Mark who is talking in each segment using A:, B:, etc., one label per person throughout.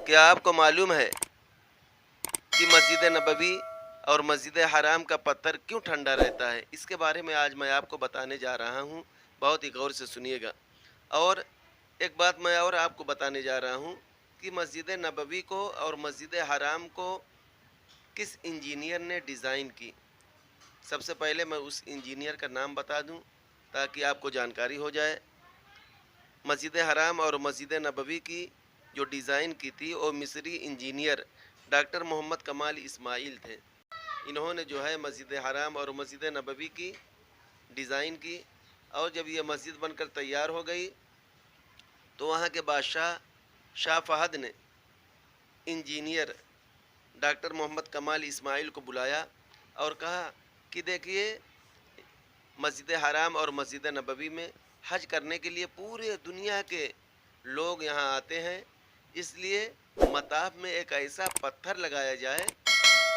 A: کیا آپ کو معلوم ہے کہ مسجد نبوی اور مسجد حرام کا پتھر کیوں ٹھنڈا رہتا ہے؟ اس کے بارے میں آج میں آپ کو بتانے جا رہا ہوں، بہت ہی غور سے سنیے گا۔ اور ایک بات میں اور آپ کو بتانے جا رہا ہوں کہ مسجد نبوی کو اور مسجد حرام کو کس انجینئر نے ڈیزائن کی۔ سب سے پہلے میں اس انجینئر کا نام بتا دوں تاکہ آپ کو جانکاری ہو جائے۔ مسجد حرام اور مسجد نبوی کی جو ڈیزائن کی تھی وہ مصری انجینئر ڈاکٹر محمد کمال اسماعیل تھے۔ انہوں نے جو ہے مسجد حرام اور مسجد نبوی کی ڈیزائن کی، اور جب یہ مسجد بن کر تیار ہو گئی تو وہاں کے بادشاہ شاہ فہد نے انجینئر ڈاکٹر محمد کمال اسماعیل کو بلایا اور کہا کہ دیکھیے، مسجد حرام اور مسجد نبوی میں حج کرنے کے لیے پورے دنیا کے لوگ یہاں آتے ہیں، اس لیے مطاف میں ایک ایسا پتھر لگایا جائے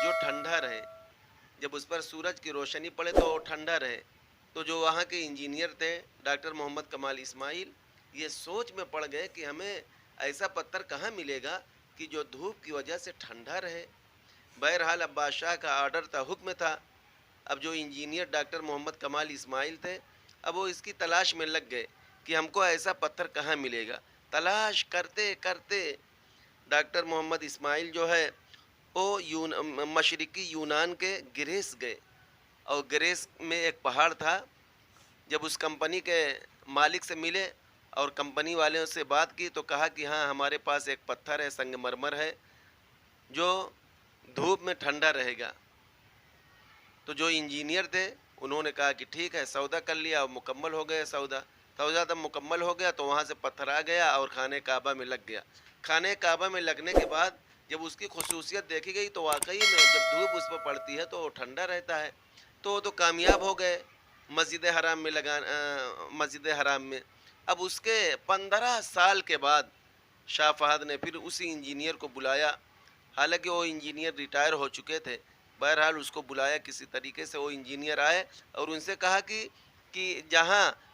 A: جو ٹھنڈا رہے، جب اس پر سورج کی روشنی پڑے تو وہ ٹھنڈا رہے۔ تو جو وہاں کے انجینئر تھے ڈاکٹر محمد کمال اسماعیل، یہ سوچ میں پڑ گئے کہ ہمیں ایسا پتھر کہاں ملے گا کہ جو دھوپ کی وجہ سے ٹھنڈا رہے۔ بہرحال اب بادشاہ کا آرڈر تھا، حکم تھا۔ اب جو انجینئر ڈاکٹر محمد کمال اسماعیل تھے، اب وہ اس کی تلاش میں لگ گئے کہ ہم کو ایسا پتھر کہاں ملے گا۔ تلاش کرتے کرتے ڈاکٹر محمد اسماعیل جو ہے وہ مشرقی یونان کے گریس گئے، اور گریس میں ایک پہاڑ تھا۔ جب اس کمپنی کے مالک سے ملے اور کمپنی والوں سے بات کی تو کہا کہ ہاں، ہمارے پاس ایک پتھر ہے، سنگ مرمر ہے، جو دھوپ میں ٹھنڈا رہے گا۔ تو جو انجینئر تھے انہوں نے کہا کہ ٹھیک ہے، سودا کر لیا اور مکمل ہو گیا سودا جب مکمل ہو گیا تو وہاں سے پتھر آ گیا اور خانہ کعبہ میں لگ گیا۔ خانہ کعبہ میں لگنے کے بعد جب اس کی خصوصیت دیکھی گئی تو واقعی میں جب دھوپ اس پر پڑتی ہے تو وہ ٹھنڈا رہتا ہے، تو وہ تو کامیاب ہو گئے مسجد حرام میں۔ اب اس کے 15 سال کے بعد شاہ فہد نے پھر اسی انجینئر کو بلایا، حالانکہ وہ انجینئر ریٹائر ہو چکے تھے۔ بہرحال اس کو بلایا، کسی طریقے سے وہ انجینئر آئے اور ان سے کہا کہ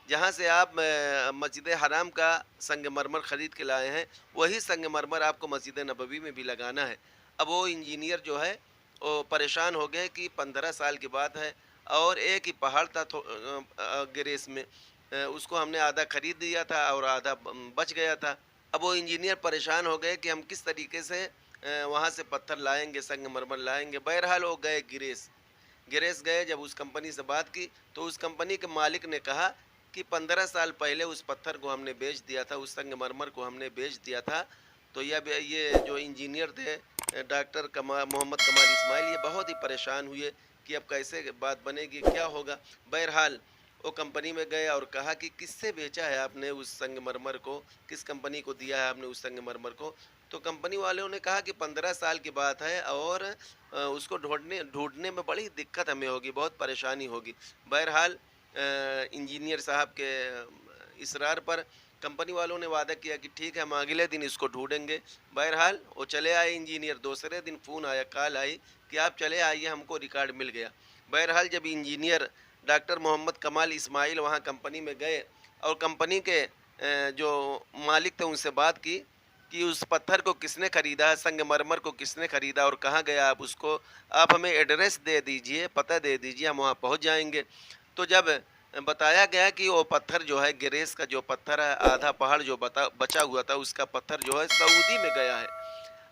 A: جہاں سے آپ مسجد حرام کا سنگ مرمر خرید کے لائے ہیں، وہی سنگ مرمر آپ کو مسجد نبوی میں بھی لگانا ہے۔ اب وہ انجینئر جو ہے وہ پریشان ہو گئے کہ 15 سال کی بات ہے، اور ایک ہی پہاڑ تھا گریس میں، اس کو ہم نے آدھا خرید دیا تھا اور آدھا بچ گیا تھا۔ اب وہ انجینئر پریشان ہو گئے کہ ہم کس طریقے سے وہاں سے پتھر لائیں گے، سنگ مرمر لائیں گے۔ بہرحال وہ گئے گریس گئے۔ جب اس کمپنی سے بات کی تو اس کمپنی کے مالک نے کہا کہ 15 سال پہلے اس پتھر کو ہم نے بیچ دیا تھا، اس سنگ مرمر کو ہم نے بیچ دیا تھا۔ تو یہ جو انجینئر تھے ڈاکٹر محمد کمال اسماعیل، یہ بہت ہی پریشان ہوئے کہ اب کیسے بات بنے گی، کیا ہوگا۔ بہرحال وہ کمپنی میں گئے اور کہا کہ کس سے بیچا ہے آپ نے اس سنگ مرمر کو، کس کمپنی کو دیا ہے آپ نے اس سنگ مرمر کو۔ تو کمپنی والوں نے کہا کہ 15 سال کی بات ہے اور اس کو ڈھونڈنے میں بڑی دقت ہمیں ہوگی، بہت پریشانی ہوگی۔ بہرحال انجینئر صاحب کے اصرار پر کمپنی والوں نے وعدہ کیا کہ ٹھیک ہے، ہم اگلے دن اس کو ڈھونڈیں گے۔ بہرحال وہ چلے آئے انجینئر، دوسرے دن فون آیا، کال آئی کہ آپ چلے آئیے، ہم کو ریکارڈ مل گیا۔ بہرحال جب انجینئر ڈاکٹر محمد کمال اسماعیل وہاں کمپنی میں گئے اور کمپنی کے جو مالک تھے ان سے بات کی کہ اس پتھر کو کس نے خریدا، سنگ مرمر کو کس نے خریدا اور کہاں گیا آپ اس کو، آپ ہمیں ایڈریس دے دیجئے، پتہ دے دیجئے، ہم وہاں پہنچ جائیں گے۔ تو جب بتایا گیا کہ وہ پتھر جو ہے گریس کا جو پتھر ہے، آدھا پہاڑ جو بچا ہوا تھا، اس کا پتھر جو ہے سعودی میں گیا ہے۔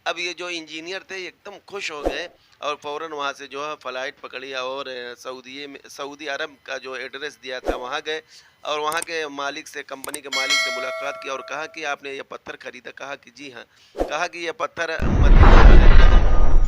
A: اب یہ جو انجینئر تھے ایک دم خوش ہو گئے اور فوراً وہاں سے جو ہے فلائٹ پکڑی اور سعودی عرب کا جو ایڈریس دیا تھا وہاں گئے اور وہاں کے مالک سے، کمپنی کے مالک سے ملاقات کی اور کہا کہ آپ نے یہ پتھر خریدا؟ کہا کہ جی ہاں۔ کہا کہ یہ پتھر مدینہ میں ہے،